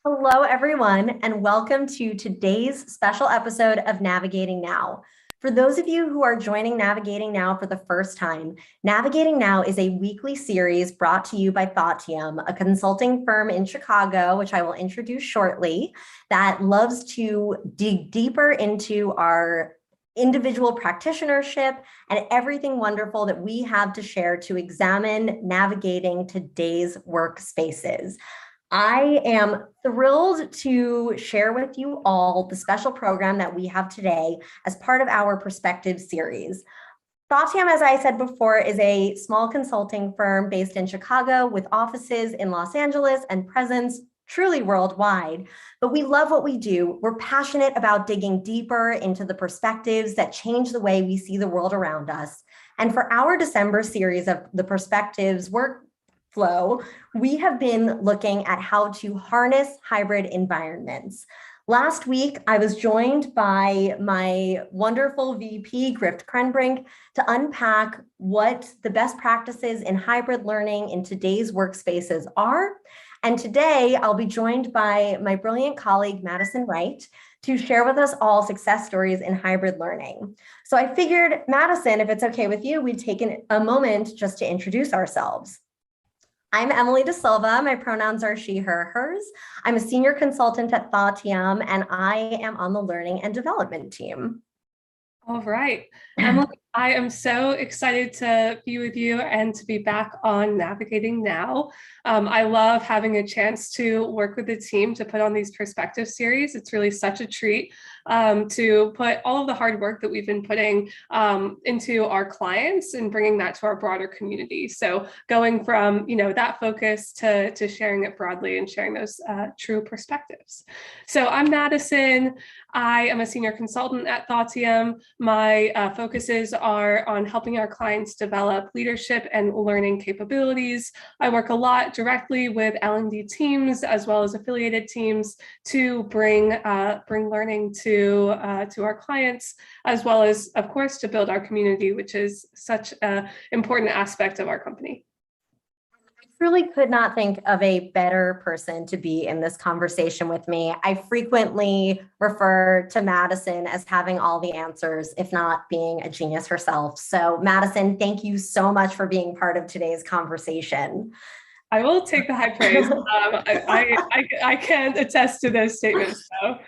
Hello, everyone, and welcome to today's special episode of Navigating Now. For those of you who are joining Navigating Now for the first time, Navigating Now is a weekly series brought to you by Thoughtium, a consulting firm in Chicago, which I will introduce shortly, that loves to dig deeper into our individual practitionership and everything wonderful that we have to share to examine navigating today's workspaces. I am thrilled to share with you all the special program that we have today as part of our Perspectives series. Thoughtium, as I said before, is a small consulting firm based in Chicago with offices in Los Angeles and presence truly worldwide. But we love what we do. We're passionate about digging deeper into the perspectives that change the way we see the world around us. And for our December series of the Perspectives workflow, we have been looking at how to harness hybrid environments. Last week, I was joined by my wonderful VP, Grift Krenbrink, to unpack what the best practices in hybrid learning in today's workspaces are. And today, I'll be joined by my brilliant colleague, Madison Wright, to share with us all success stories in hybrid learning. So I figured, Madison, if it's okay with you, we'd take a moment just to introduce ourselves. I'm Emily De Silva. My pronouns are she, her, hers. I'm a senior consultant at Thoughtium, and I am on the learning and development team. All right. Emily, I am so excited to be with you and to be back on Navigating Now. I love having a chance to work with the team to put on these perspective series. It's really such a treat to put all of the hard work that we've been putting into our clients and bringing that to our broader community. So going from that focus to sharing it broadly and sharing those true perspectives. So I'm Madison. I am a senior consultant at Thoughtium. My focuses are on helping our clients develop leadership and learning capabilities. I work a lot directly with L&D teams as well as affiliated teams to bring learning to our clients, as well as, of course, to build our community, which is such an important aspect of our company. Truly could not think of a better person to be in this conversation with me. I frequently refer to Madison as having all the answers, if not being a genius herself. So Madison, thank you so much for being part of today's conversation. I will take the high praise. I can attest to those statements, though.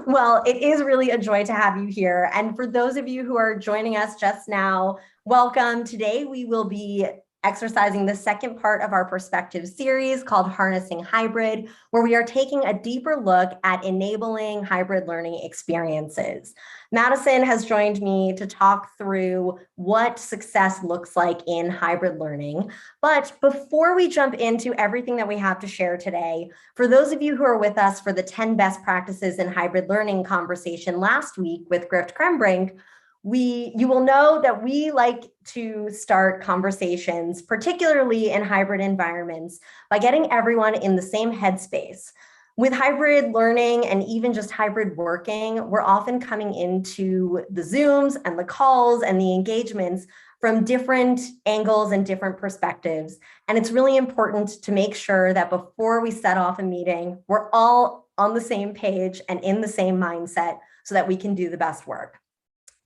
Well, it is really a joy to have you here. And for those of you who are joining us just now, welcome. Today, we will be exercising the second part of our perspective series called Harnessing Hybrid, where we are taking a deeper look at enabling hybrid learning experiences. Madison has joined me to talk through what success looks like in hybrid learning. But before we jump into everything that we have to share today, for those of you who are with us for the 10 best practices in hybrid learning conversation last week with Grift Krenbrink, you will know that we like to start conversations, particularly in hybrid environments, by getting everyone in the same headspace. With hybrid learning and even just hybrid working, we're often coming into the Zooms and the calls and the engagements from different angles and different perspectives. And it's really important to make sure that before we set off a meeting, we're all on the same page and in the same mindset so that we can do the best work.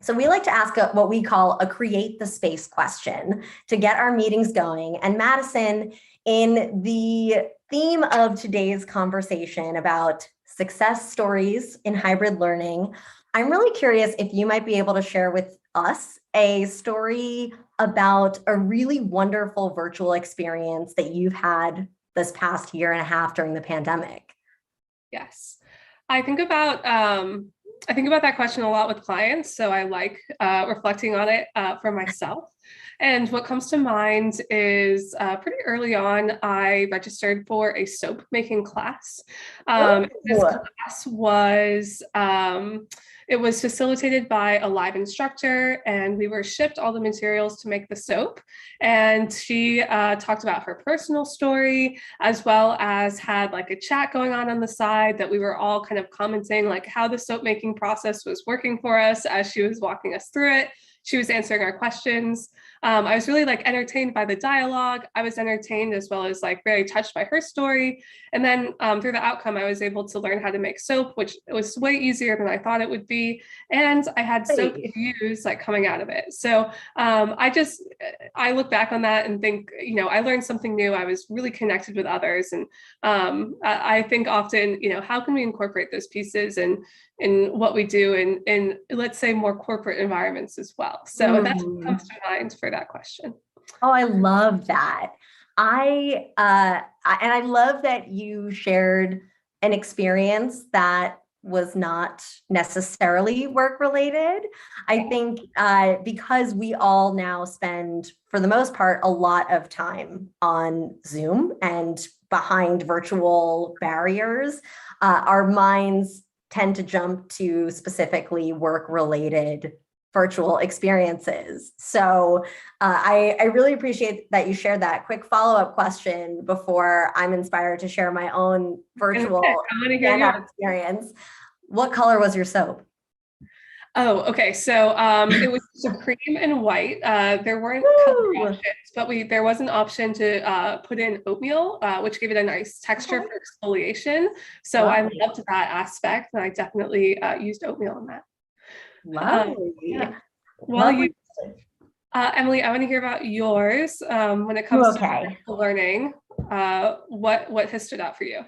So we like to ask what we call a create the space question to get our meetings going. And Madison, in the theme of today's conversation about success stories in hybrid learning, I'm really curious if you might be able to share with us a story about a really wonderful virtual experience that you've had this past year and a half during the pandemic. Yes, I think about that question a lot with clients, so I like reflecting on it for myself. And what comes to mind is pretty early on, I registered for a soap making class. This class was it was facilitated by a live instructor, and we were shipped all the materials to make the soap. And she talked about her personal story, as well as had like a chat going on the side that we were all kind of commenting like how the soap making process was working for us as she was walking us through it. She was answering our questions. I was really like entertained by the dialogue. I was entertained as well as like very touched by her story. And then through the outcome, I was able to learn how to make soap, which was way easier than I thought it would be. And I had soap Hey. to use like coming out of it. So I look back on that and think, you know, I learned something new. I was really connected with others. And I think often, you know, how can we incorporate those pieces in what we do in let's say more corporate environments as well. So that's what comes to mind for that question. Oh, I love that. And I love that you shared an experience that was not necessarily work related. I think because we all now spend, for the most part, a lot of time on Zoom and behind virtual barriers, our minds tend to jump to specifically work related virtual experiences. So I really appreciate that you shared that. Quick follow-up question before I'm inspired to share my own virtual standout experience. What color was your soap? Oh, okay. So it was supreme and white. There weren't color options, but there was an option to put in oatmeal, which gave it a nice texture for exfoliation. So I loved that aspect, and I definitely used oatmeal in that. Lovely. Yeah. Well, Emily, I want to hear about yours when it comes to learning. What has stood out for you?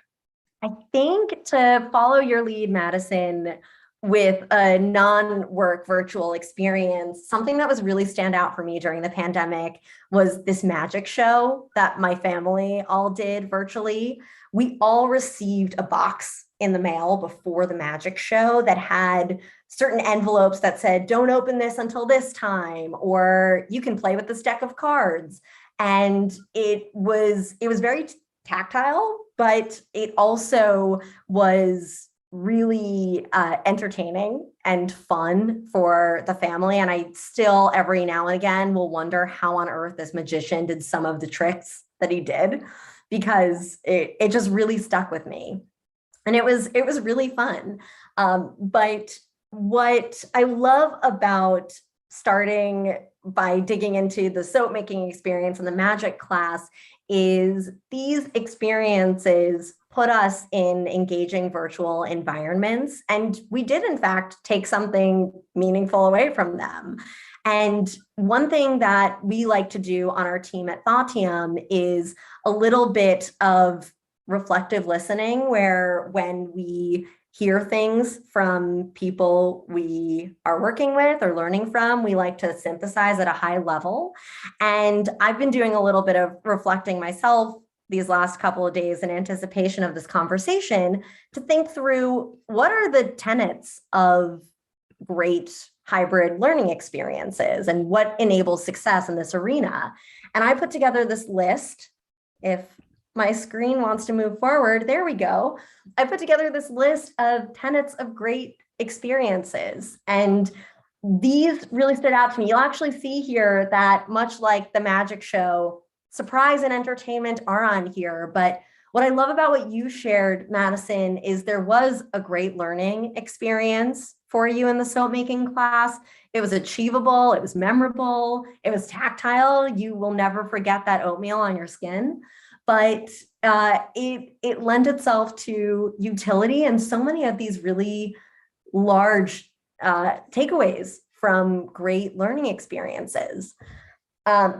I think to follow your lead, Madison, with a non-work virtual experience, something that was really stand out for me during the pandemic was this magic show that my family all did virtually. We all received a box in the mail before the magic show that had certain envelopes that said, don't open this until this time, or you can play with this deck of cards. And it was very tactile, but it also was really entertaining and fun for the family. And I still, every now and again, will wonder how on earth this magician did some of the tricks that he did, because it just really stuck with me. And it was really fun. But what I love about starting by digging into the soap making experience and the magic class is these experiences put us in engaging virtual environments. And we did, in fact, take something meaningful away from them. And one thing that we like to do on our team at Thoughtium is a little bit of reflective listening, where when we hear things from people we are working with or learning from, we like to synthesize at a high level. And I've been doing a little bit of reflecting myself these last couple of days in anticipation of this conversation to think through what are the tenets of great hybrid learning experiences and what enables success in this arena. And I put together this list. If my screen wants to move forward, there we go. I put together this list of tenets of great experiences. And these really stood out to me. You'll actually see here that much like the magic show, surprise and entertainment are on here. But what I love about what you shared, Madison, is there was a great learning experience for you in the soap making class. It was achievable, it was memorable, it was tactile. You will never forget that oatmeal on your skin. But it lent itself to utility and so many of these really large takeaways from great learning experiences. Go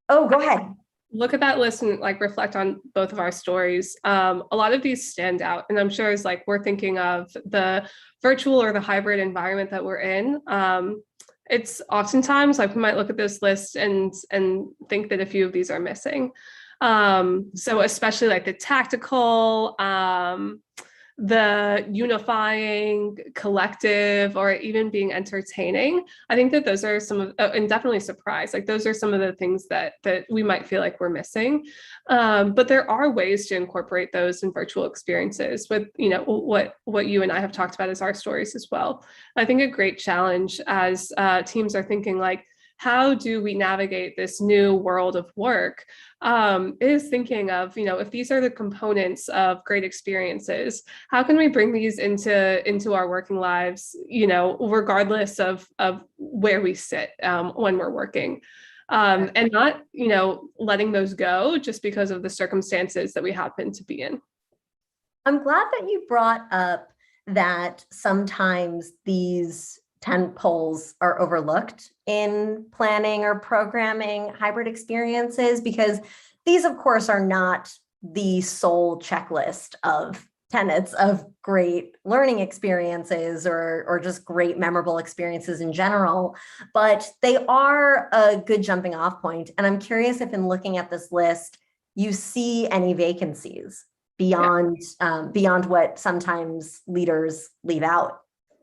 ahead. Look at that list and like reflect on both of our stories. A lot of these stand out, and I'm sure as like we're thinking of the virtual or the hybrid environment that we're in. It's oftentimes like we might look at this list and think that a few of these are missing. So especially like the tactical, the unifying, collective, or even being entertaining. I think that those are some of, and definitely surprise, like those are some of the things that we might feel like we're missing. But there are ways to incorporate those in virtual experiences with, you know, what you and I have talked about as our stories as well. I think a great challenge as teams are thinking like, how do we navigate this new world of work, is thinking of, if these are the components of great experiences, how can we bring these into our working lives, regardless of where we sit when we're working. And not, letting those go just because of the circumstances that we happen to be in. I'm glad that you brought up that sometimes these tent poles are overlooked in planning or programming hybrid experiences, because these, of course, are not the sole checklist of tenets of great learning experiences or just great memorable experiences in general, but they are a good jumping off point. And I'm curious if in looking at this list, you see any vacancies beyond what sometimes leaders leave out.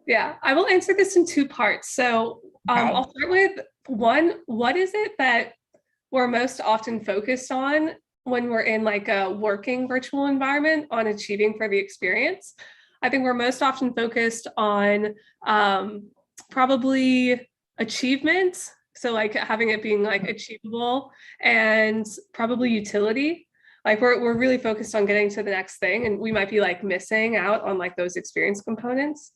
Yeah, I will answer this in two parts. So I'll start with one, what is it that we're most often focused on when we're in like a working virtual environment on achieving for the experience? I think we're most often focused on probably achievement. So like having it being like achievable, and probably utility. Like we're really focused on getting to the next thing, and we might be like missing out on like those experience components.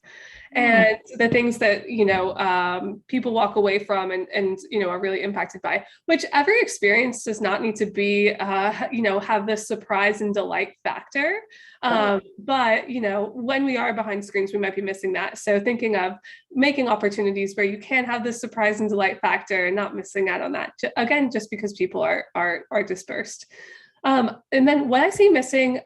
And the things that, people walk away from and are really impacted by, which every experience does not need to be, have this surprise and delight factor. But, when we are behind screens, we might be missing that. So thinking of making opportunities where you can have this surprise and delight factor and not missing out on that, again, just because people are dispersed. And then what I see missing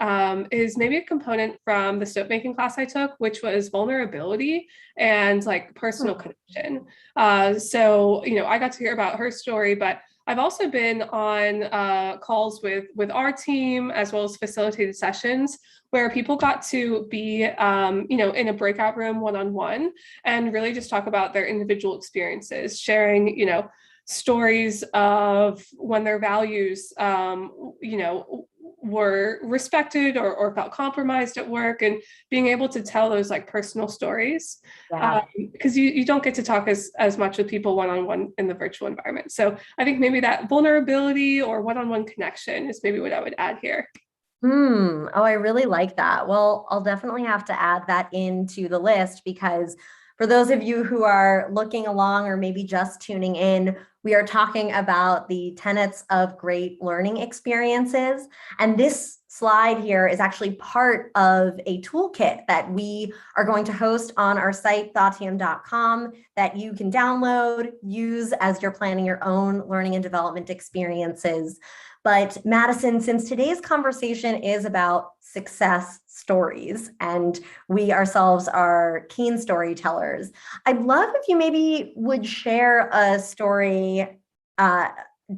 is maybe a component from the soap making class I took, which was vulnerability and like personal connection. So, I got to hear about her story, but I've also been on calls with our team, as well as facilitated sessions where people got to be, in a breakout room one-on-one and really just talk about their individual experiences, sharing, stories of when their values, were respected or felt compromised at work, and being able to tell those like personal stories, because you don't get to talk as much with people one-on-one in the virtual environment. So I think maybe that vulnerability or one-on-one connection is maybe what I would add here. Oh, I really like that. Well, I'll definitely have to add that into the list, because for those of you who are looking along or maybe just tuning in, we are talking about the tenets of great learning experiences. And this slide here is actually part of a toolkit that we are going to host on our site, Thoughtium.com, that you can download, use as you're planning your own learning and development experiences. But Madison, since today's conversation is about success stories, and we ourselves are keen storytellers, I'd love if you maybe would share a story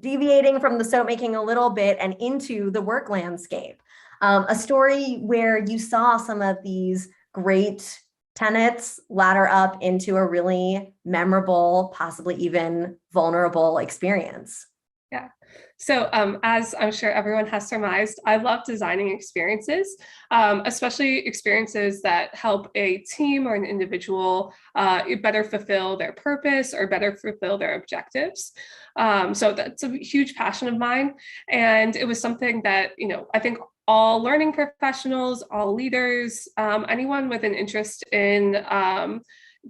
deviating from the soap making a little bit and into the work landscape. A story where you saw some of these great tenets ladder up into a really memorable, possibly even vulnerable experience. Yeah. So as I'm sure everyone has surmised, I love designing experiences, especially experiences that help a team or an individual better fulfill their purpose or better fulfill their objectives. So that's a huge passion of mine. And it was something that, I think all learning professionals, all leaders, anyone with an interest in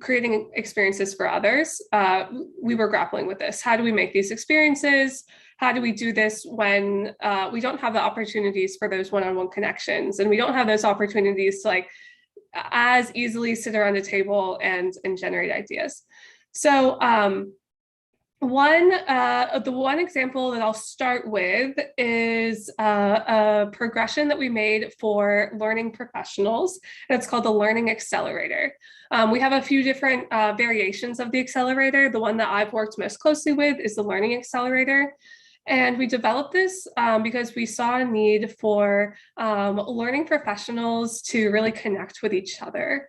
creating experiences for others, we were grappling with this. How do we make these experiences? How do we do this when we don't have the opportunities for those one-on-one connections, and we don't have those opportunities to like as easily sit around a table and generate ideas? So the one example that I'll start with is a progression that we made for learning professionals, and it's called the Learning Accelerator. We have a few different variations of the accelerator. The one that I've worked most closely with is the Learning Accelerator. And we developed this because we saw a need for learning professionals to really connect with each other.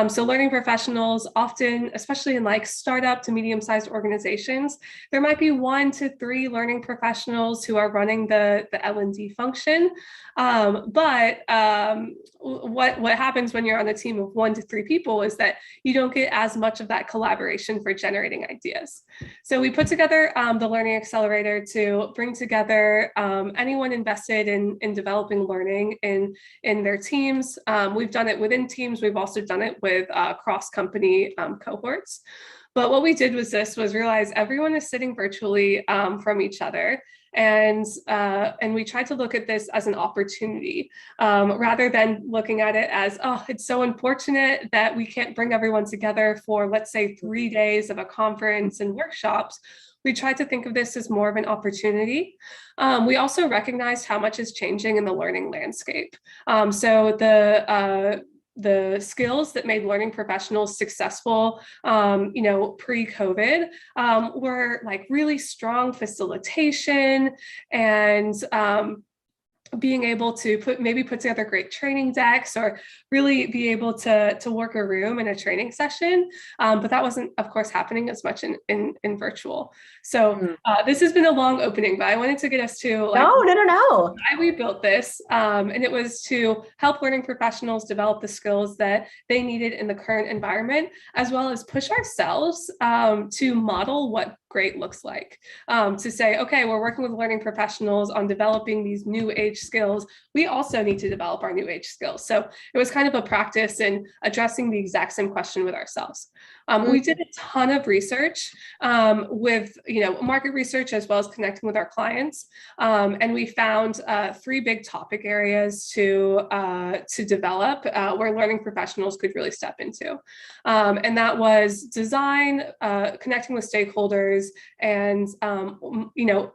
So learning professionals often, especially in like startup to medium-sized organizations, there might be 1 to 3 learning professionals who are running the L&D function. What happens when you're on a team of 1 to 3 people is that you don't get as much of that collaboration for generating ideas. So we put together the Learning Accelerator to bring together anyone invested in developing learning in their teams. We've done it within teams. We've also done it with cross-company cohorts. But what we did was realize everyone is sitting virtually from each other. And we tried to look at this as an opportunity rather than looking at it as, oh, it's so unfortunate that we can't bring everyone together for, let's say, 3 days of a conference and workshops. We tried to think of this as more of an opportunity. We also recognized how much is changing in the learning landscape. So the skills that made learning professionals successful, pre-COVID, were like really strong facilitation and being able to put together great training decks or really be able to work a room in a training session. But that wasn't, of course, happening as much in virtual. So this has been a long opening, but I wanted to get us to like, no. why we built this. And it was to help learning professionals develop the skills that they needed in the current environment, as well as push ourselves to model what great looks like. To say, okay, we're working with learning professionals on developing these new age skills. We also need to develop our new age skills. So it was kind of a practice in addressing the exact same question with ourselves. We did a ton of research with market research as well as connecting with our clients. And we found 3 big topic areas to develop where learning professionals could really step into. And that was design, connecting with stakeholders, and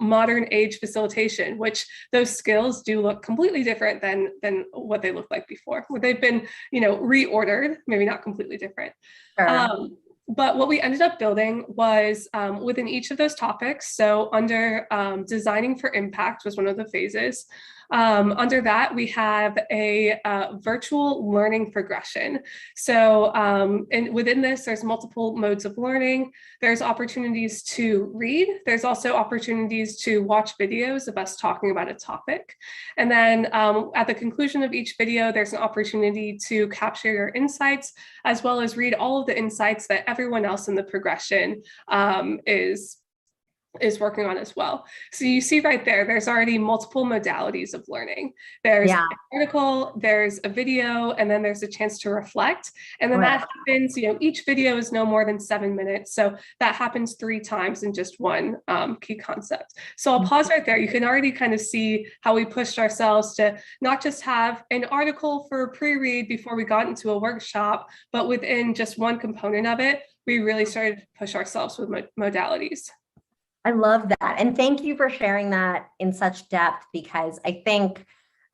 modern age facilitation, which those skills do look completely different than what they looked like before, where they've been reordered, maybe not completely different. Sure. But what we ended up building was within each of those topics. So under designing for impact was one of the phases. Under that, we have a virtual learning progression. So and within this, there's multiple modes of learning. There's opportunities to read. There's also opportunities to watch videos of us talking about a topic. And then at the conclusion of each video, there's an opportunity to capture your insights, as well as read all of the insights that everyone else in the progression is working on as well. So you see right there, there's already multiple modalities of learning. There's an article, there's a video, and then there's a chance to reflect. And then that happens, each video is no more than 7 minutes. So that happens 3 times in just one key concept. So I'll pause right there. You can already kind of see how we pushed ourselves to not just have an article for pre-read before we got into a workshop, but within just one component of it, we really started to push ourselves with modalities. I love that. And thank you for sharing that in such depth, because I think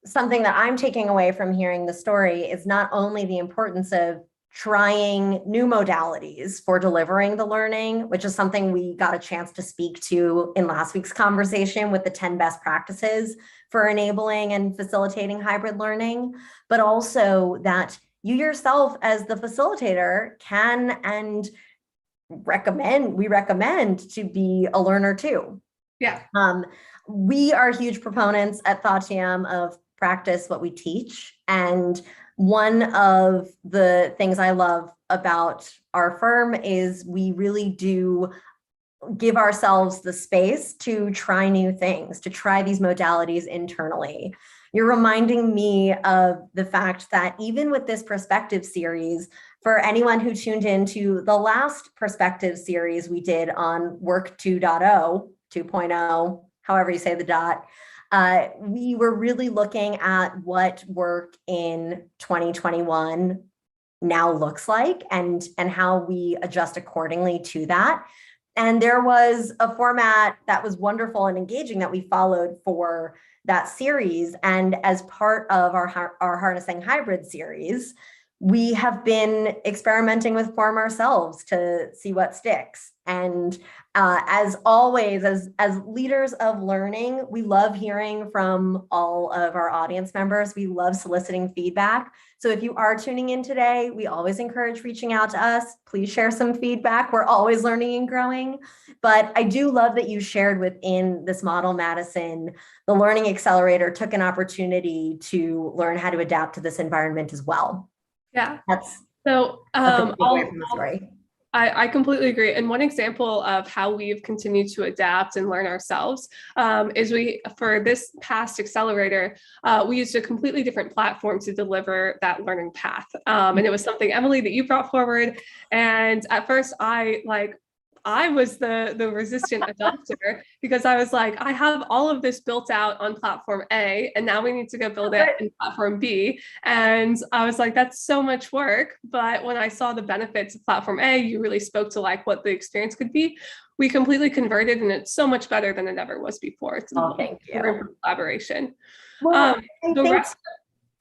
something that I'm taking away from hearing the story is not only the importance of trying new modalities for delivering the learning, which is something we got a chance to speak to in last week's conversation with the 10 best practices for enabling and facilitating hybrid learning, but also that you yourself as the facilitator can and we recommend to be a learner too. Yeah. We are huge proponents at Thoughtium of practice what we teach. And one of the things I love about our firm is we really do give ourselves the space to try new things, to try these modalities internally. You're reminding me of the fact that even with this perspective series, for anyone who tuned into the last perspective series we did on Work 2.0, 2.0, however you say the dot, we were really looking at what work in 2021 now looks like and how we adjust accordingly to that. And there was a format that was wonderful and engaging that we followed for that series. And as part of our Harnessing Hybrid series, we have been experimenting with form ourselves to see what sticks. And as always, as leaders of learning, we love hearing from all of our audience members. We love soliciting feedback. So if you are tuning in today, we always encourage reaching out to us. Please share some feedback. We're always learning and growing. But I do love that you shared within this model, Madison, the Learning Accelerator took an opportunity to learn how to adapt to this environment as well. Yeah. That's so a big takeaway from the story. I completely agree. And one example of how we've continued to adapt and learn ourselves is for this past accelerator, we used a completely different platform to deliver that learning path. And it was something, Emily, that you brought forward. And at first I was the resistant adopter because I was like, I have all of this built out on platform A, and now we need to go build it in platform B. And I was like, that's so much work. But when I saw the benefits of platform A, you really spoke to like what the experience could be. We completely converted, and it's so much better than it ever was before. It's thank you. Collaboration. Well, The rest.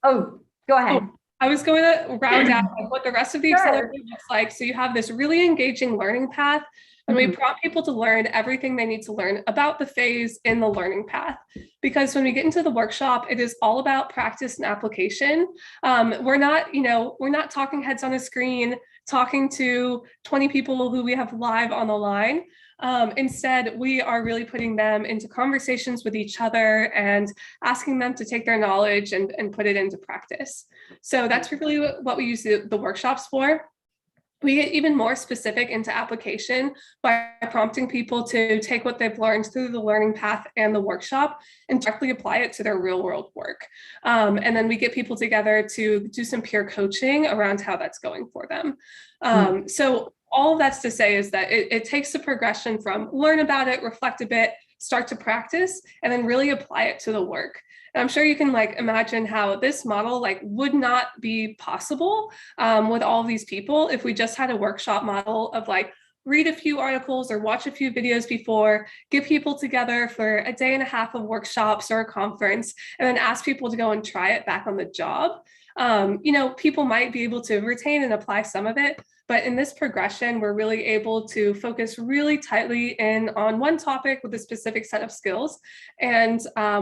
Oh, go ahead. I was going to round out what the rest of the accelerator looks like. So you have this really engaging learning path, and we prompt people to learn everything they need to learn about the phase in the learning path. Because when we get into the workshop, it is all about practice and application. We're not talking heads on a screen, talking to 20 people who we have live on the line. Instead, we are really putting them into conversations with each other and asking them to take their knowledge and put it into practice. So that's really what we use the workshops for. We get even more specific into application by prompting people to take what they've learned through the learning path and the workshop and directly apply it to their real world work. And then we get people together to do some peer coaching around how that's going for them. So all that's to say is that it takes the progression from learn about it, reflect a bit, start to practice, and then really apply it to the work. And I'm sure you can imagine how this model would not be possible with all these people if we just had a workshop model of read a few articles or watch a few videos before, get people together for a day and a half of workshops or a conference, and then ask people to go and try it back on the job. People might be able to retain and apply some of it, but in this progression, we're really able to focus really tightly in on one topic with a specific set of skills and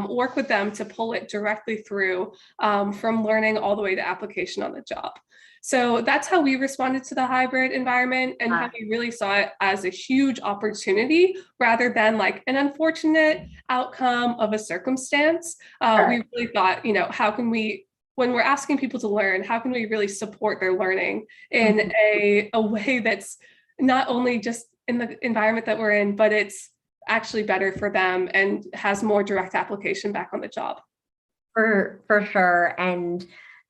work with them to pull it directly through from learning all the way to application on the job. So that's how we responded to the hybrid environment and how we really saw it as a huge opportunity rather than an unfortunate outcome of a circumstance. We really thought, how can we, when we're asking people to learn, how can we really support their learning in a way that's not only just in the environment that we're in, but it's actually better for them and has more direct application back on the job. For sure. And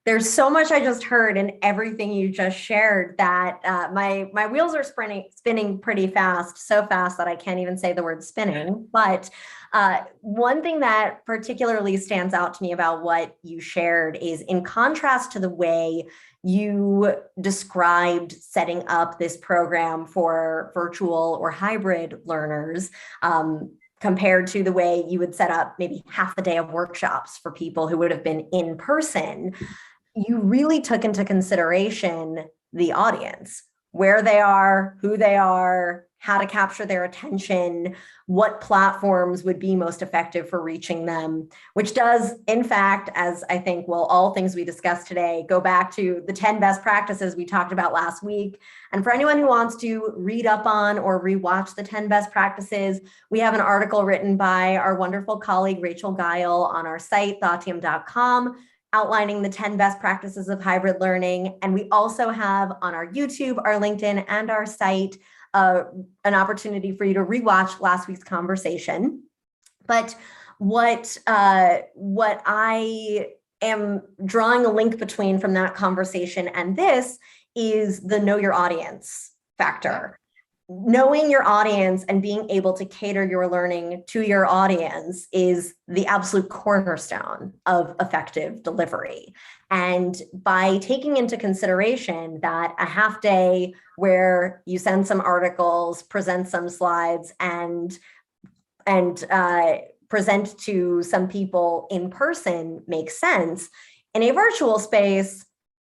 there's so much I just heard in everything you just shared that my wheels are spinning pretty fast, so fast that I can't even say the word spinning. But one thing that particularly stands out to me about what you shared is in contrast to the way you described setting up this program for virtual or hybrid learners, compared to the way you would set up maybe half a day of workshops for people who would have been in person. You really took into consideration the audience, where they are, who they are, how to capture their attention, what platforms would be most effective for reaching them, which does, in fact, as I think, all things we discussed today, go back to the 10 best practices we talked about last week. And for anyone who wants to read up on or rewatch the 10 best practices, we have an article written by our wonderful colleague, Rachel Guile, on our site, Thoughtium.com, outlining the 10 best practices of hybrid learning. And we also have on our YouTube, our LinkedIn, and our site, an opportunity for you to rewatch last week's conversation. But what I am drawing a link between from that conversation and this is the know your audience factor. Knowing your audience and being able to cater your learning to your audience is the absolute cornerstone of effective delivery. And by taking into consideration that a half day where you send some articles, present some slides, and present to some people in person makes sense, in a virtual space,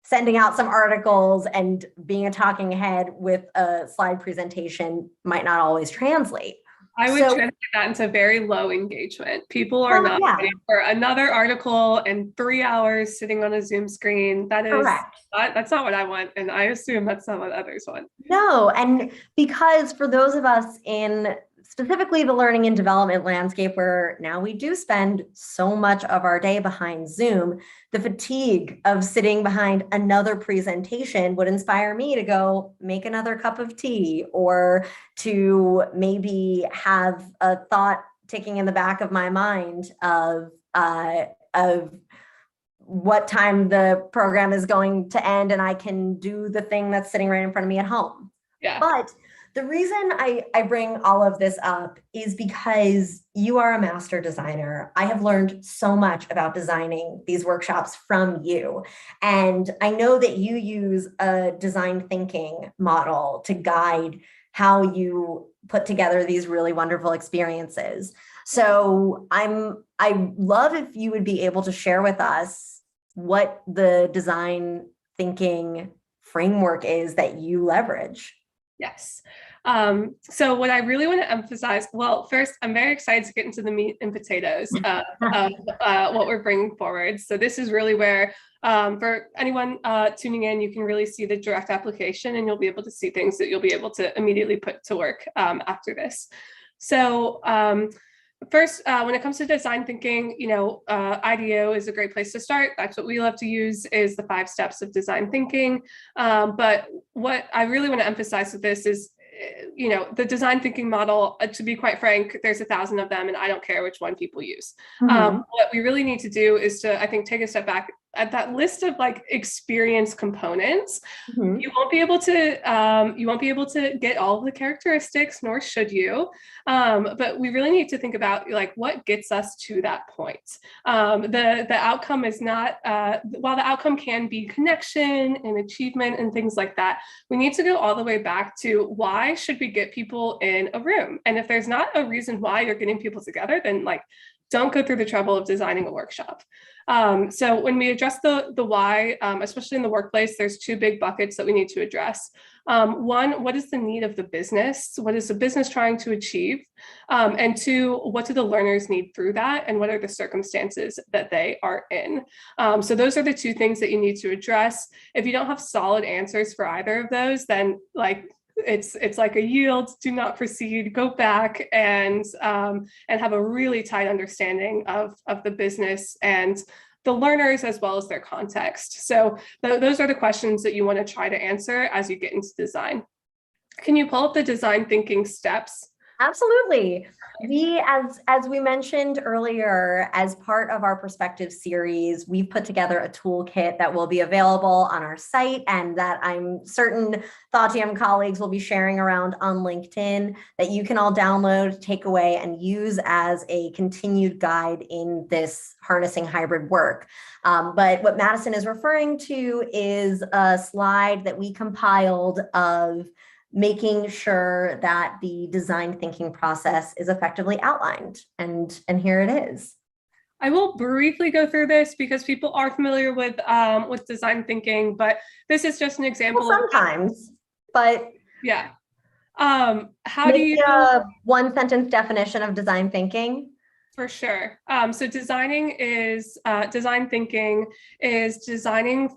sending out some articles and being a talking head with a slide presentation might not always translate. I would So, translate that into very low engagement. People are not yeah, ready for another article and 3 hours sitting on a Zoom screen. correct. That's not what I want. And I assume that's not what others want. No, and because for those of us in specifically the learning and development landscape where now we do spend so much of our day behind Zoom, the fatigue of sitting behind another presentation would inspire me to go make another cup of tea or to maybe have a thought ticking in the back of my mind of what time the program is going to end and I can do the thing that's sitting right in front of me at home. Yeah. But the reason I bring all of this up is because you are a master designer. I have learned so much about designing these workshops from you. And I know that you use a design thinking model to guide how you put together these really wonderful experiences. So I love if you would be able to share with us what the design thinking framework is that you leverage. Yes. So what I really want to emphasize, well, first, I'm very excited to get into the meat and potatoes of what we're bringing forward. So this is really where, for anyone tuning in, you can really see the direct application and you'll be able to see things that you'll be able to immediately put to work after this. So first, when it comes to design thinking, IDEO is a great place to start. That's what we love to use is the 5 steps of design thinking. But what I really want to emphasize with this is, the design thinking model, to be quite frank, there's 1,000 of them and I don't care which one people use. What we really need to do is to, I think, take a step back at that list of like experience components. You won't be able to get all of the characteristics, nor should you. But we really need to think about like what gets us to that point. The outcome is not, while the outcome can be connection and achievement and things like that, we need to go all the way back to why should we get people in a room? And if there's not a reason why you're getting people together, then like don't go through the trouble of designing a workshop. So when we address the why, especially in the workplace, there's 2 big buckets that we need to address. One, what is the need of the business? What is the business trying to achieve? And 2, what do the learners need through that? And what are the circumstances that they are in? So those are the 2 things that you need to address. If you don't have solid answers for either of those, then like it's like a yield, do not proceed, go back and have a really tight understanding of the business and the learners as well as their context. So those are the questions that you want to try to answer as you get into design. Can you pull up the design thinking steps? Absolutely. We, as we mentioned earlier, as part of our Perspective series, we've put together a toolkit that will be available on our site and that I'm certain Thoughtium colleagues will be sharing around on LinkedIn that you can all download, take away, and use as a continued guide in this harnessing hybrid work. But what Madison is referring to is a slide that we compiled of making sure that the design thinking process is effectively outlined. And here it is. I will briefly go through this because people are familiar with design thinking, but this is just an example. Well, sometimes, but yeah. How do you a 1-sentence definition of design thinking? For sure. So design thinking is designing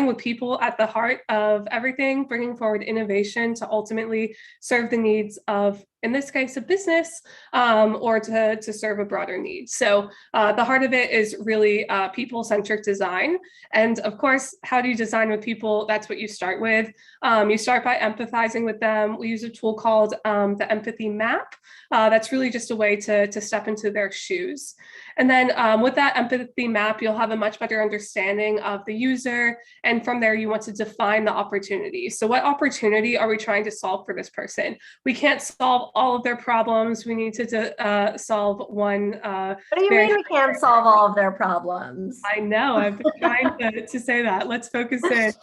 with people at the heart of everything, bringing forward innovation to ultimately serve the needs of, in this case, a business, or to serve a broader need. So the heart of it is really people-centric design. And of course, how do you design with people? That's what you start with. You start by empathizing with them. We use a tool called the empathy map. That's really just a way to step into their shoes. And then with that empathy map, you'll have a much better understanding of the user. And from there, you want to define the opportunity. So what opportunity are we trying to solve for this person? We can't solve all of their problems. We need to solve one. What do you mean we can't solve all of their problems? I know, I've been trying to say that. Let's focus in.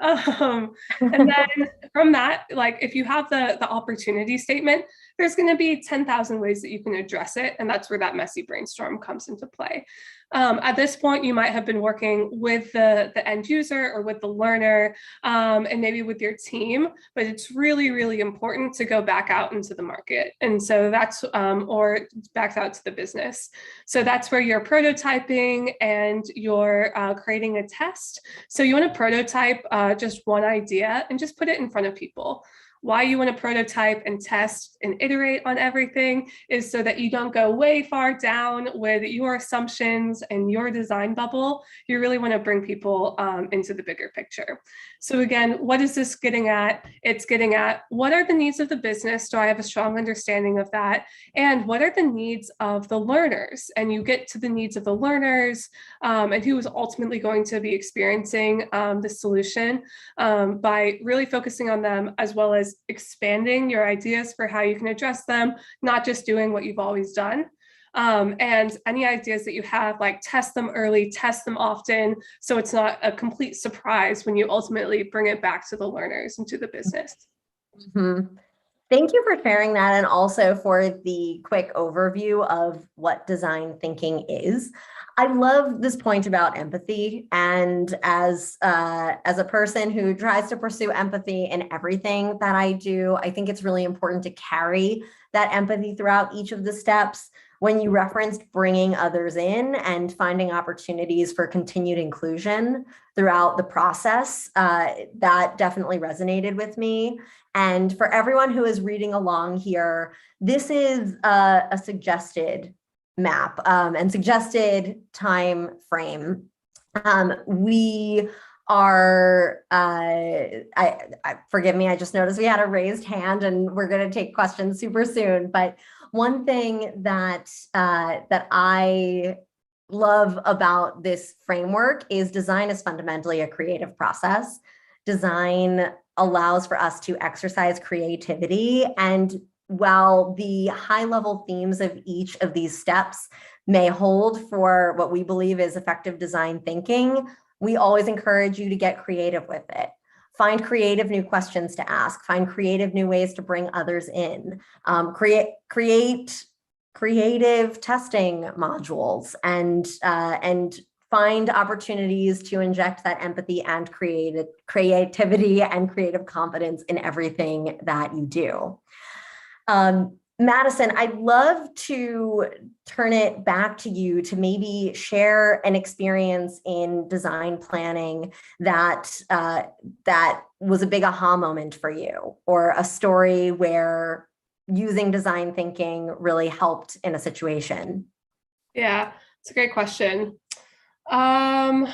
And then from that, like if you have the opportunity statement, there's going to be 10,000 ways that you can address it. And that's where that messy brainstorm comes into play. At this point, you might have been working with the end user or with the learner, and maybe with your team, but it's really, really important to go back out into the market. And so that's, or back out to the business. So that's where you're prototyping and you're creating a test. So you want to prototype just one idea and just put it in front of people. Why you want to prototype and test and iterate on everything is so that you don't go way far down with your assumptions and your design bubble. You really want to bring people into the bigger picture. So again, what is this getting at? It's getting at what are the needs of the business? Do I have a strong understanding of that? And what are the needs of the learners? And you get to the needs of the learners and who is ultimately going to be experiencing the solution by really focusing on them, as well as expanding your ideas for how you can address them, not just doing what you've always done. And any ideas that you have, like test them early, test them often, so it's not a complete surprise when you ultimately bring it back to the learners and to the business. Mm-hmm. Thank you for sharing that, and also for the quick overview of what design thinking is. I love this point about empathy, and as a person who tries to pursue empathy in everything that I do, I think it's really important to carry that empathy throughout each of the steps. When you referenced bringing others in and finding opportunities for continued inclusion throughout the process, that definitely resonated with me. And for everyone who is reading along here, this is a suggested map and suggested time frame. We are, forgive me, I just noticed we had a raised hand and we're going to take questions super soon. But one thing that that I love about this framework is design is fundamentally a creative process. Design allows for us to exercise creativity, and while the high-level themes of each of these steps may hold for what we believe is effective design thinking, we always encourage you to get creative with it. Find creative new questions to ask, find creative new ways to bring others in, create creative testing modules, and find opportunities to inject that empathy and creativity and creative confidence in everything that you do. Madison, I'd love to turn it back to you to maybe share an experience in design planning that that was a big aha moment for you, or a story where using design thinking really helped in a situation. Yeah, it's a great question. There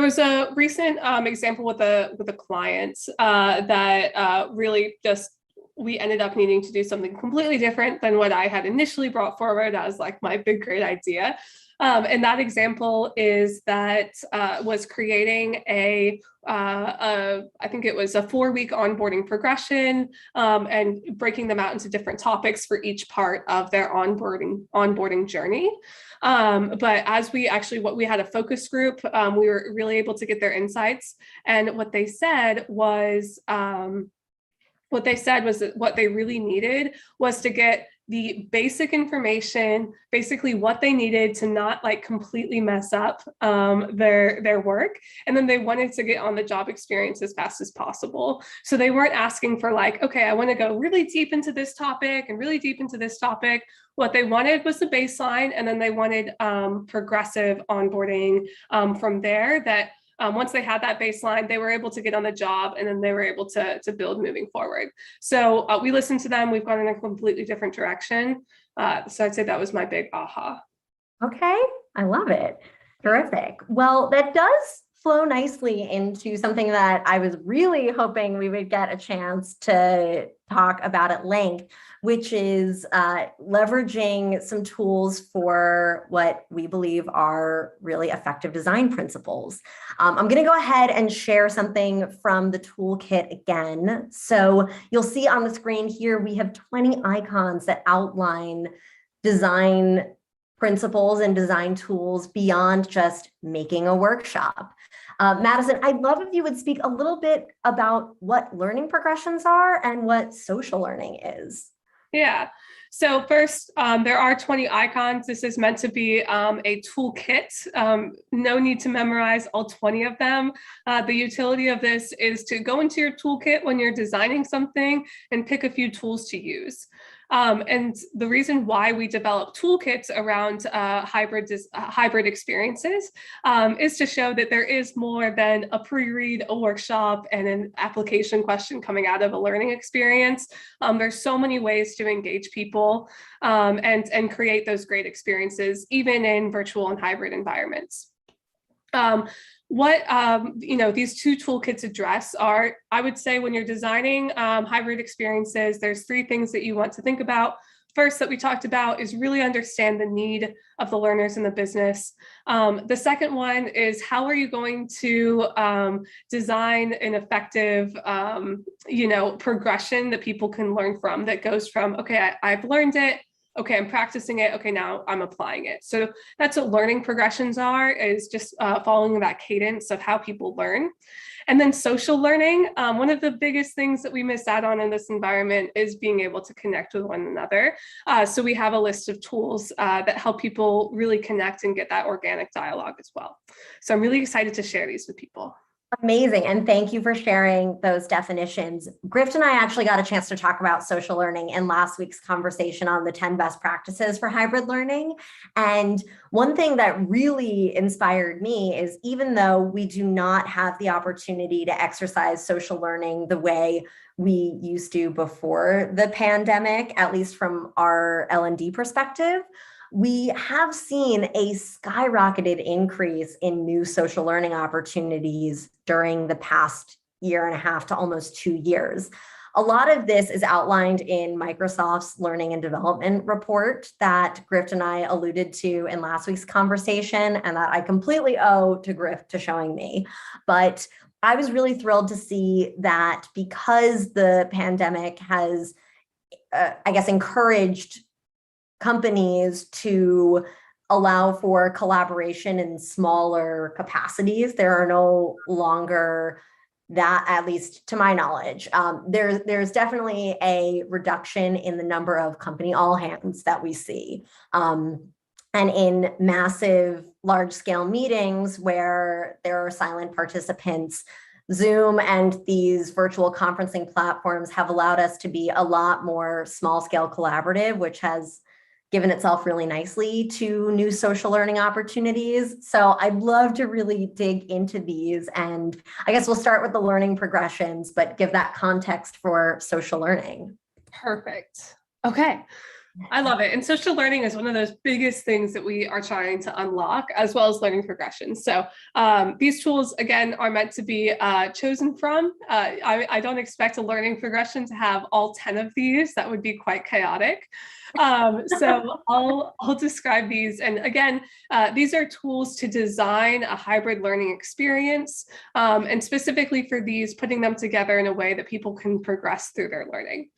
was a recent example with a client that really just, we ended up needing to do something completely different than what I had initially brought forward as like my big, great idea. And that example is that was creating I think it was a 4-week onboarding progression, and breaking them out into different topics for each part of their onboarding journey. But as we had a focus group, we were really able to get their insights. And what they said was that what they really needed was to get the basic information, basically what they needed to not like completely mess up their work. And then they wanted to get on the job experience as fast as possible. So they weren't asking for like, okay, I want to go really deep into this topic and really deep into this topic. What they wanted was the baseline, and then they wanted progressive onboarding from there, that once they had that baseline, they were able to get on the job, and then they were able to build moving forward. So we listened to them. We've gone in a completely different direction. So I'd say that was my big aha. Okay, I love it. Terrific. Well, that does flow nicely into something that I was really hoping we would get a chance to talk about at length, which is leveraging some tools for what we believe are really effective design principles. I'm going to go ahead and share something from the toolkit again. So you'll see on the screen here, we have 20 icons that outline design principles and design tools beyond just making a workshop. Madison, I'd love if you would speak a little bit about what learning progressions are and what social learning is. Yeah. So first, there are 20 icons. This is meant to be a toolkit. No need to memorize all 20 of them. The utility of this is to go into your toolkit when you're designing something and pick a few tools to use. And the reason why we develop toolkits around hybrid experiences is to show that there is more than a pre-read, a workshop, and an application question coming out of a learning experience. There's so many ways to engage people and create those great experiences, even in virtual and hybrid environments. What these two toolkits address are, I would say, when you're designing hybrid experiences, there's three things that you want to think about. First, that we talked about is really understand the need of the learners in the business. The second one is how are you going to design an effective, progression that people can learn from, that goes from, okay, I've learned it. Okay, I'm practicing it. Okay, now I'm applying it. So that's what learning progressions are, is just following that cadence of how people learn. And then social learning, one of the biggest things that we miss out on in this environment is being able to connect with one another. So we have a list of tools that help people really connect and get that organic dialogue as well. So I'm really excited to share these with people. Amazing. And thank you for sharing those definitions. Grift and I actually got a chance to talk about social learning in last week's conversation on the 10 best practices for hybrid learning. And one thing that really inspired me is, even though we do not have the opportunity to exercise social learning the way we used to before the pandemic, at least from our L&D perspective, we have seen a skyrocketed increase in new social learning opportunities during the past year and a half to almost 2 years. A lot of this is outlined in Microsoft's Learning and Development report that Grift and I alluded to in last week's conversation, and that I completely owe to Grift to showing me. But I was really thrilled to see that, because the pandemic has, encouraged companies to allow for collaboration in smaller capacities. There are no longer that, at least to my knowledge. There's definitely a reduction in the number of company all hands that we see. And in massive, large-scale meetings where there are silent participants, Zoom and these virtual conferencing platforms have allowed us to be a lot more small-scale collaborative, which has given itself really nicely to new social learning opportunities. So I'd love to really dig into these. And I guess we'll start with the learning progressions, but give that context for social learning. Perfect. Okay. I love it. And social learning is one of those biggest things that we are trying to unlock, as well as learning progression. So these tools, again, are meant to be chosen from. I don't expect a learning progression to have all 10 of these. That would be quite chaotic. So I'll describe these. And again, these are tools to design a hybrid learning experience, and specifically for these, putting them together in a way that people can progress through their learning.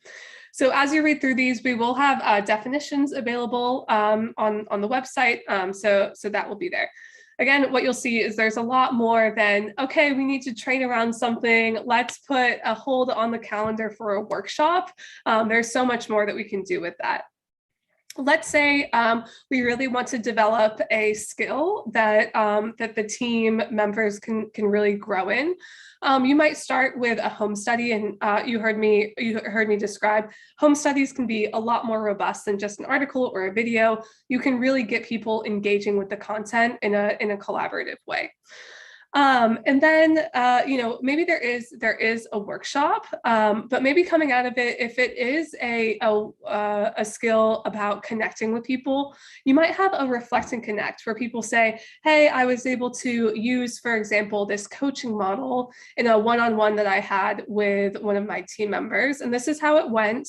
So as you read through these, we will have definitions available on the website, so that will be there. Again, what you'll see is there's a lot more than, okay, we need to train around something, let's put a hold on the calendar for a workshop. There's so much more that we can do with that. Let's say we really want to develop a skill that that the team members can really grow in. You might start with a home study, and you heard me describe home studies can be a lot more robust than just an article or a video. You can really get people engaging with the content in a collaborative way. And then, maybe there is a workshop, but maybe coming out of it, if it is a skill about connecting with people, you might have a reflect and connect where people say, hey, I was able to use, for example, this coaching model in a one-on-one that I had with one of my team members, and this is how it went.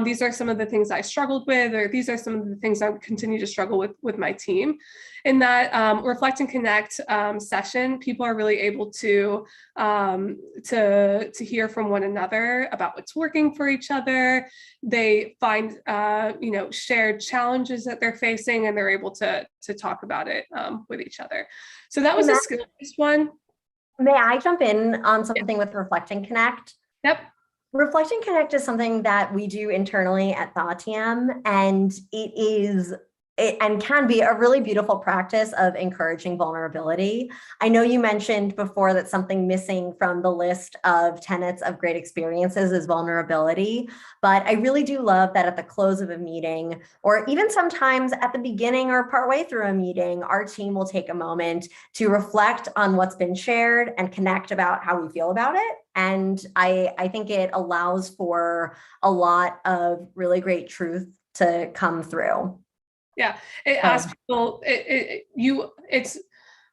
These are some of the things I struggled with, or these are some of the things I continue to struggle with my team. In that reflect and connect session, people are really able to hear from one another about what's working for each other. They find shared challenges that they're facing, and they're able to talk about it with each other. So that was a skill-based one. May I jump in on something with Reflect and Connect? Yep. Reflect and Connect is something that we do internally at Thoughtium, and it and can be a really beautiful practice of encouraging vulnerability. I know you mentioned before that something missing from the list of tenets of great experiences is vulnerability, but I really do love that at the close of a meeting, or even sometimes at the beginning or partway through a meeting, our team will take a moment to reflect on what's been shared and connect about how we feel about it. And I think it allows for a lot of really great truth to come through. Yeah, it So, asks people, it's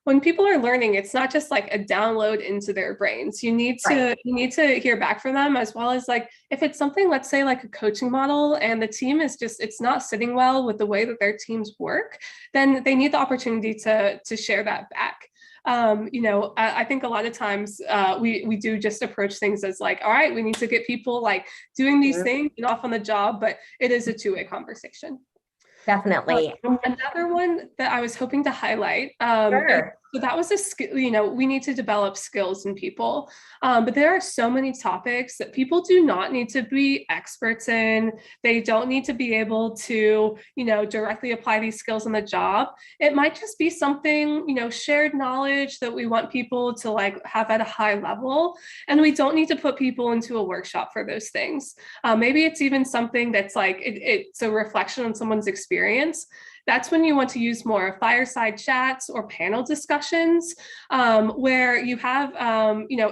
when people are learning, it's not just like a download into their brains. right. You need to hear back from them, as well as like if it's something, let's say like a coaching model and the team is just, it's not sitting well with the way that their teams work, then they need the opportunity to share that back. I think a lot of times we do just approach things as like, all right, we need to get people like doing these things and off on the job, but it is a two-way conversation. Definitely. Another one that I was hoping to highlight is, Sure. so that was a skill, we need to develop skills in people. But there are so many topics that people do not need to be experts in. They don't need to be able to, directly apply these skills on the job. It might just be something, shared knowledge that we want people to like have at a high level. And we don't need to put people into a workshop for those things. Maybe it's even something that's like, it's a reflection on someone's experience. That's when you want to use more fireside chats or panel discussions where you have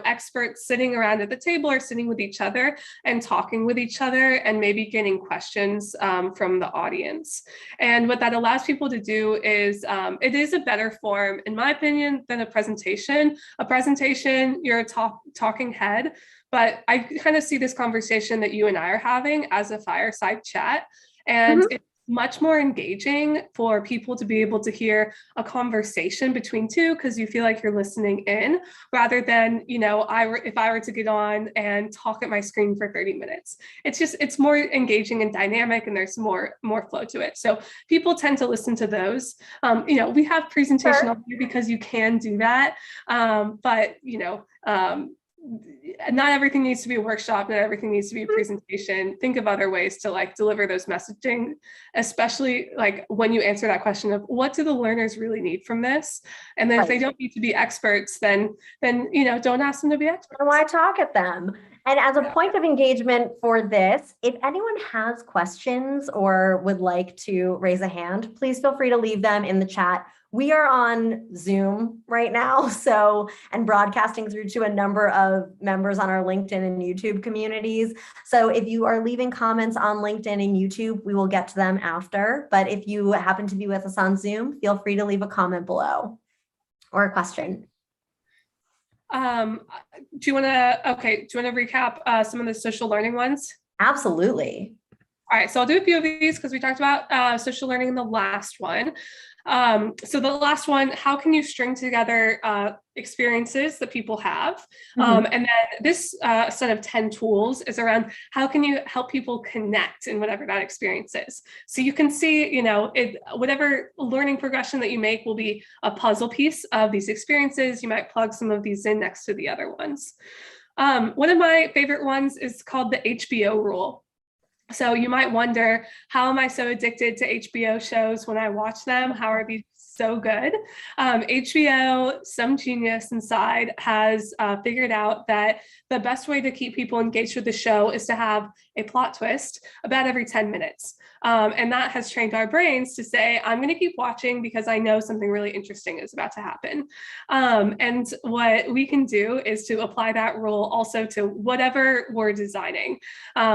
experts sitting around at the table or sitting with each other and talking with each other and maybe getting questions from the audience. And what that allows people to do is it is a better form, in my opinion, than a presentation. A presentation, you're a talking head, but I kind of see this conversation that you and I are having as a fireside chat. And Mhm. it's much more engaging for people to be able to hear a conversation between two because you feel like you're listening in rather than, if I were to get on and talk at my screen for 30 minutes. It's more engaging and dynamic and there's more flow to it. So people tend to listen to those. We have presentation Sure. up here because you can do that. But not everything needs to be a workshop, not everything needs to be a presentation. Think of other ways to like deliver those messaging, especially like when you answer that question of what do the learners really need from this? And then if Right. they don't need to be experts, then don't ask them to be experts. Why talk at them? And as a point of engagement for this, if anyone has questions or would like to raise a hand, please feel free to leave them in the chat. We are on Zoom right now, and broadcasting through to a number of members on our LinkedIn and YouTube communities. So if you are leaving comments on LinkedIn and YouTube, we will get to them after. But if you happen to be with us on Zoom, feel free to leave a comment below or a question. Do you want to recap some of the social learning ones? Absolutely. All right, so I'll do a few of these because we talked about social learning in the last one. So the last one, how can you string together experiences that people have? And then this set of 10 tools is around how can you help people connect in whatever that experience is. So you can see, whatever learning progression that you make will be a puzzle piece of these experiences. You might plug some of these in next to the other ones. One of my favorite ones is called the HBO Rule. So you might wonder, how am I so addicted to HBO shows when I watch them? How are these so good? HBO, some genius inside, has figured out that the best way to keep people engaged with the show is to have a plot twist about every 10 minutes. And that has trained our brains to say, I'm going to keep watching because I know something really interesting is about to happen. And what we can do is to apply that rule also to whatever we're designing,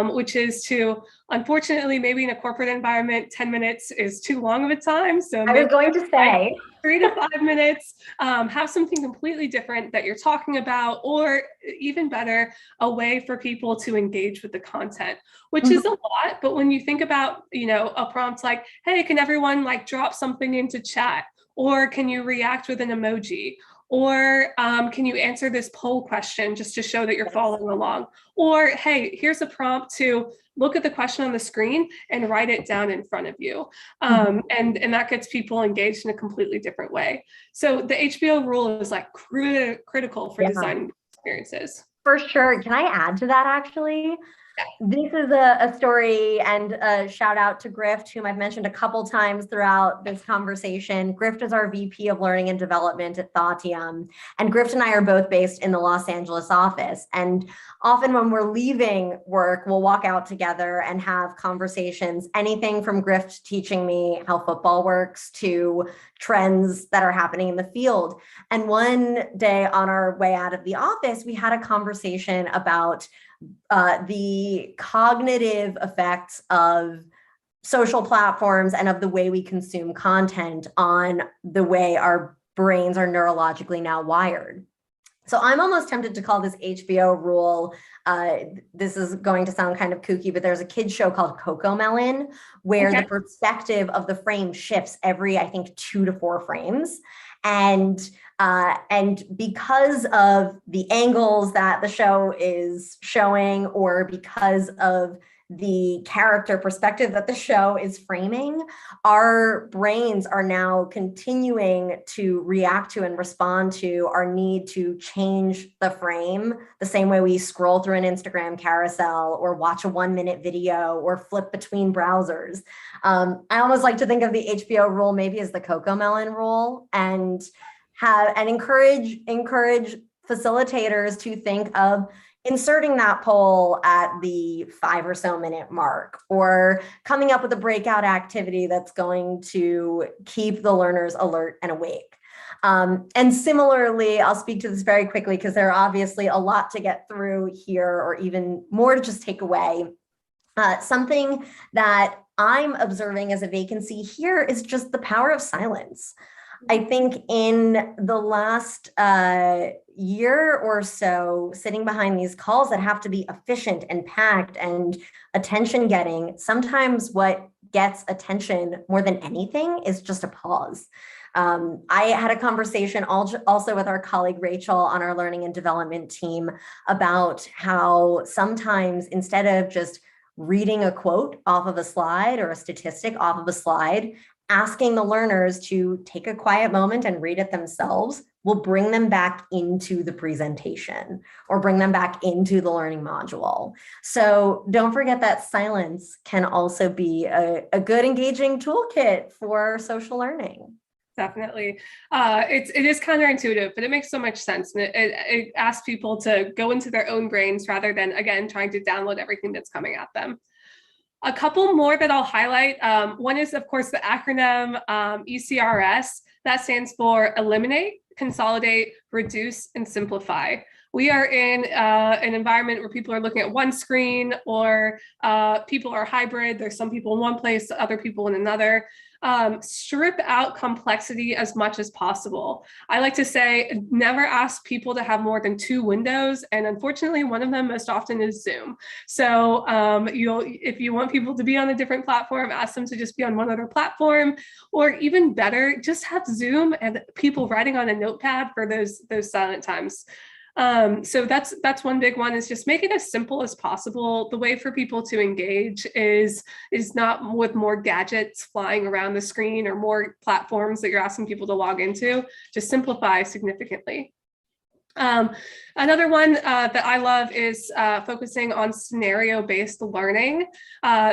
which is to, unfortunately, maybe in a corporate environment, 10 minutes is too long of a time. So I was maybe going to say, 3 to 5 minutes, have something completely different that you're talking about, or even better, a way for people to engage with the content, which is a lot. But when you think about, a prompt like, hey, can everyone like drop something into chat? Or can you react with an emoji? Or can you answer this poll question just to show that you're following along? Or, hey, here's a prompt to look at the question on the screen and write it down in front of you. And that gets people engaged in a completely different way. So the HBO rule is like critical for designing experiences. For sure. Can I add to that actually? This is a story, and a shout out to Grift, whom I've mentioned a couple times throughout this conversation. Grift is our VP of Learning and Development at Thoughtium, and Grift and I are both based in the Los Angeles office. And often when we're leaving work, we'll walk out together and have conversations, anything from Grift teaching me how football works to trends that are happening in the field. And one day on our way out of the office, we had a conversation about the cognitive effects of social platforms and of the way we consume content on the way our brains are neurologically now wired. So I'm almost tempted to call this HBO rule. This is going to sound kind of kooky, but there's a kid's show called CoComelon where the perspective of the frame shifts every, I think, 2 to 4 frames. And because of the angles that the show is showing, or because of the character perspective that the show is framing, our brains are now continuing to react to and respond to our need to change the frame the same way we scroll through an Instagram carousel or watch a 1-minute video or flip between browsers. I almost like to think of the HBO rule maybe as the CoComelon rule, and encourage facilitators to think of inserting that poll at the 5 or so minute mark, or coming up with a breakout activity that's going to keep the learners alert and awake. And similarly, I'll speak to this very quickly because there are obviously a lot to get through here, or even more to just take away. Something that I'm observing as a vacancy here is just the power of silence. I think in the last year or so, sitting behind these calls that have to be efficient and packed and attention getting, sometimes what gets attention more than anything is just a pause. I had a conversation also with our colleague Rachel on our learning and development team about how sometimes instead of just reading a quote off of a slide or a statistic off of a slide, asking the learners to take a quiet moment and read it themselves will bring them back into the presentation or bring them back into the learning module. So don't forget that silence can also be a good engaging toolkit for social learning. Definitely. It is counterintuitive, but it makes so much sense. And it asks people to go into their own brains rather than, again, trying to download everything that's coming at them. A couple more that I'll highlight. One is, of course, the acronym ECRS. That stands for Eliminate, Consolidate, Reduce, and Simplify. We are in an environment where people are looking at one screen, or people are hybrid. There's some people in one place, other people in another. Strip out complexity as much as possible. I like to say, never ask people to have more than 2 windows. And unfortunately, one of them most often is Zoom. So if you want people to be on a different platform, ask them to just be on one other platform, or even better, just have Zoom and people writing on a notepad for those silent times. So that's one big one, is just make it as simple as possible. The way for people to engage is not with more gadgets flying around the screen or more platforms that you're asking people to log into. Just simplify significantly. Another one that I love is focusing on scenario-based learning.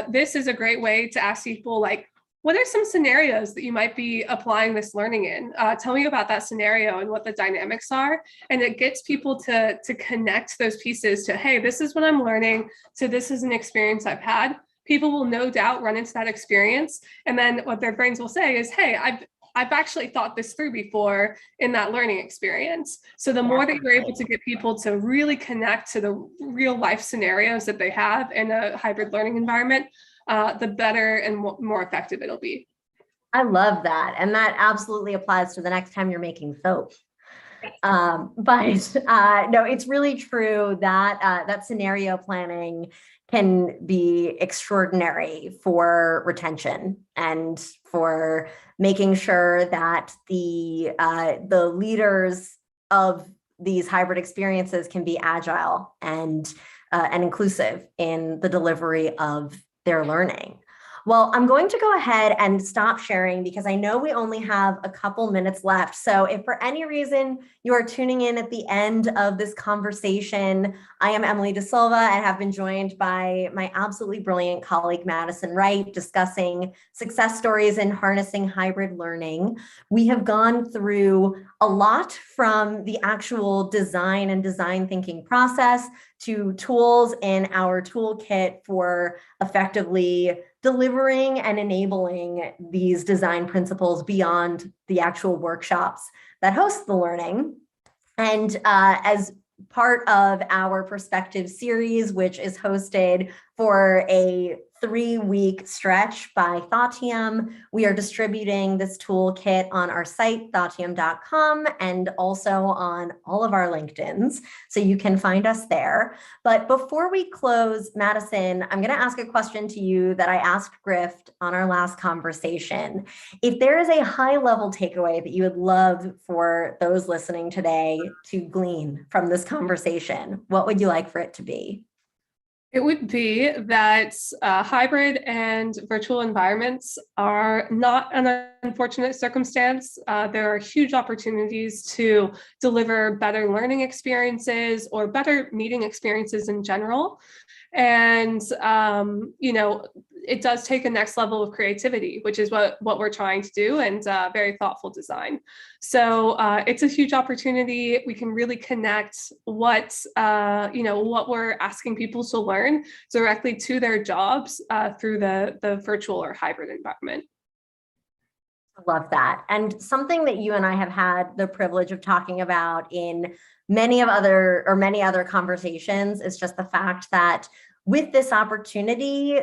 This is a great way to ask people, like, what are some scenarios that you might be applying this learning in? Tell me about that scenario and what the dynamics are. And it gets people to connect those pieces to, hey, this is what I'm learning, to this is an experience I've had. People will no doubt run into that experience. And then what their brains will say is, hey, I've actually thought this through before in that learning experience. So the more that you're able to get people to really connect to the real life scenarios that they have in a hybrid learning environment, the better and more effective it'll be. I love that. And that absolutely applies to the next time you're making soap. No, it's really true that that scenario planning can be extraordinary for retention and for making sure that the leaders of these hybrid experiences can be agile and inclusive in the delivery of their learning. Well, I'm going to go ahead and stop sharing because I know we only have a couple minutes left. So if for any reason you are tuning in at the end of this conversation, I am Emily De Silva and have been joined by my absolutely brilliant colleague, Madison Wright, discussing success stories in harnessing hybrid learning. We have gone through a lot, from the actual design and design thinking process to tools in our toolkit for effectively delivering and enabling these design principles beyond the actual workshops that host the learning. And as part of our Perspective series, which is hosted for a 3-week stretch by Thoughtium, we are distributing this toolkit on our site, Thoughtium.com, and also on all of our LinkedIns, so you can find us there. But before we close, Madison, I'm going to ask a question to you that I asked Grift on our last conversation. If there is a high-level takeaway that you would love for those listening today to glean from this conversation, what would you like for it to be? It would be that hybrid and virtual environments are not an unfortunate circumstance. There are huge opportunities to deliver better learning experiences or better meeting experiences in general. And, it does take a next level of creativity, which is what we're trying to do, and very thoughtful design. So it's a huge opportunity. We can really connect what we're asking people to learn directly to their jobs through the virtual or hybrid environment. Love that. And something that you and I have had the privilege of talking about in many other conversations is just the fact that with this opportunity,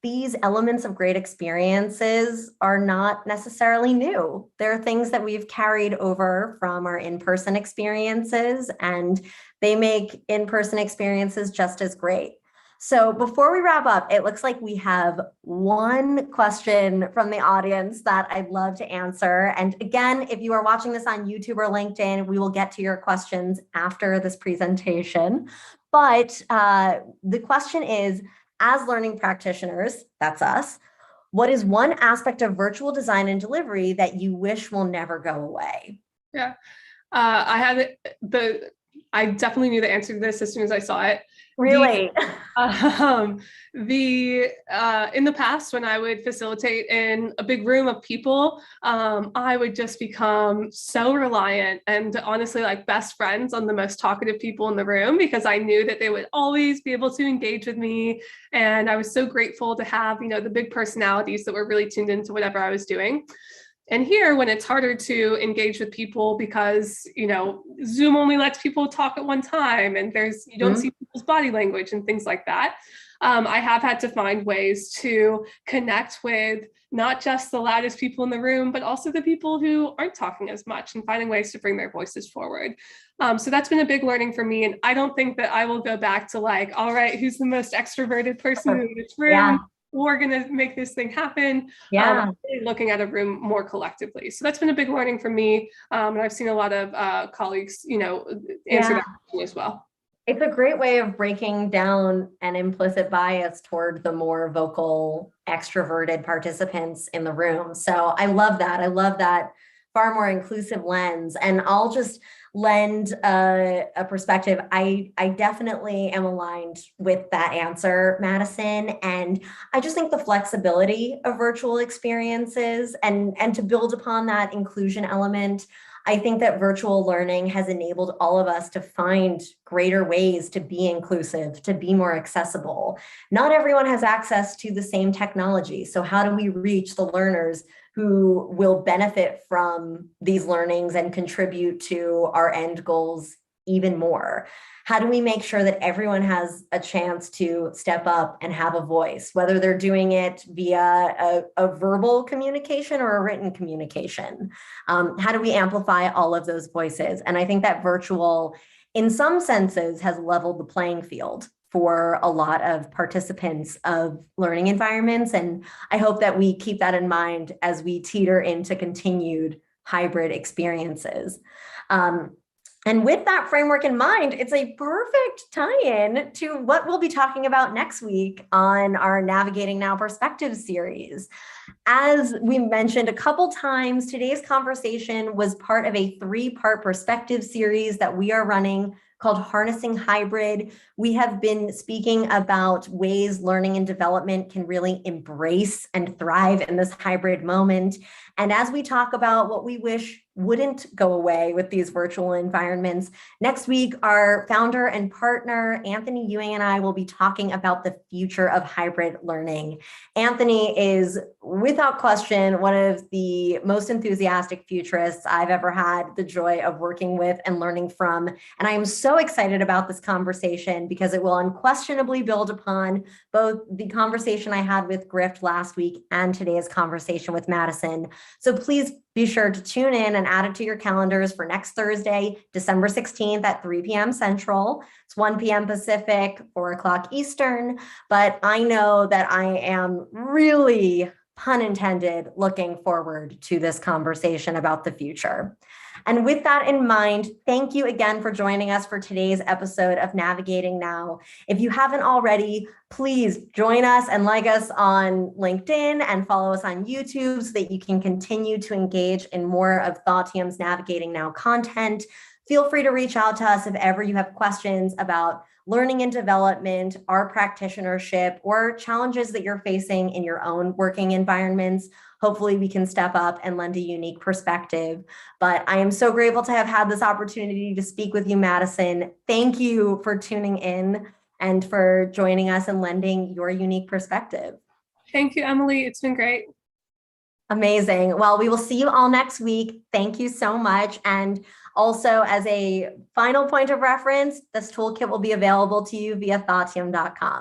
these elements of great experiences are not necessarily new. They're things that we've carried over from our in-person experiences, and they make in-person experiences just as great. So before we wrap up, it looks like we have one question from the audience that I'd love to answer. And again, if you are watching this on YouTube or LinkedIn, we will get to your questions after this presentation. But the question is, as learning practitioners, that's us, what is one aspect of virtual design and delivery that you wish will never go away? Yeah, I definitely knew the answer to this as soon as I saw it. Really? In the past, when I would facilitate in a big room of people, I would just become so reliant and honestly like best friends on the most talkative people in the room, because I knew that they would always be able to engage with me. And I was so grateful to have, the big personalities that were really tuned into whatever I was doing. And here, when it's harder to engage with people because, Zoom only lets people talk at one time, and you don't see people's body language and things like that. I have had to find ways to connect with not just the loudest people in the room, but also the people who aren't talking as much, and finding ways to bring their voices forward. So that's been a big learning for me. And I don't think that I will go back to like, all right, who's the most extroverted person in this room? Yeah. We're going to make this thing happen. Yeah. Looking at a room more collectively. So that's been a big learning for me. And I've seen a lot of colleagues, answer that question as well. It's a great way of breaking down an implicit bias toward the more vocal, extroverted participants in the room. So I love that. I love that far more inclusive lens. And I'll just lend a perspective. I definitely am aligned with that answer, Madison. And I just think the flexibility of virtual experiences and to build upon that inclusion element, I think that virtual learning has enabled all of us to find greater ways to be inclusive, to be more accessible. Not everyone has access to the same technology. So how do we reach the learners who will benefit from these learnings and contribute to our end goals even more? How do we make sure that everyone has a chance to step up and have a voice, whether they're doing it via a verbal communication or a written communication? How do we amplify all of those voices? And I think that virtual, in some senses, has leveled the playing field for a lot of participants of learning environments. And I hope that we keep that in mind as we teeter into continued hybrid experiences. And with that framework in mind, it's a perfect tie-in to what we'll be talking about next week on our Navigating Now Perspectives series. As we mentioned a couple times, today's conversation was part of a 3-part perspective series that we are running called Harnessing Hybrid. We have been speaking about ways learning and development can really embrace and thrive in this hybrid moment. And as we talk about what we wish wouldn't go away with these virtual environments, next week, our founder and partner, Anthony Ewing, and I will be talking about the future of hybrid learning. Anthony is, without question, one of the most enthusiastic futurists I've ever had the joy of working with and learning from. And I am so excited about this conversation because it will unquestionably build upon both the conversation I had with Grift last week and today's conversation with Madison. So please be sure to tune in and add it to your calendars for next Thursday, December 16th at 3 p.m. Central. It's 1 p.m. Pacific, 4 o'clock Eastern. But I know that I am really, pun intended, looking forward to this conversation about the future. And with that in mind, thank you again for joining us for today's episode of Navigating Now. If you haven't already, please join us and like us on LinkedIn and follow us on YouTube so that you can continue to engage in more of Thoughtium's Navigating Now content. Feel free to reach out to us if ever you have questions about learning and development, our practitionership, or challenges that you're facing in your own working environments. Hopefully we can step up and lend a unique perspective. But I am so grateful to have had this opportunity to speak with you, Madison. Thank you for tuning in and for joining us and lending your unique perspective. Thank you, Emily. It's been great. Amazing. Well, we will see you all next week. Thank you so much. And also, as a final point of reference, this toolkit will be available to you via Thoughtium.com.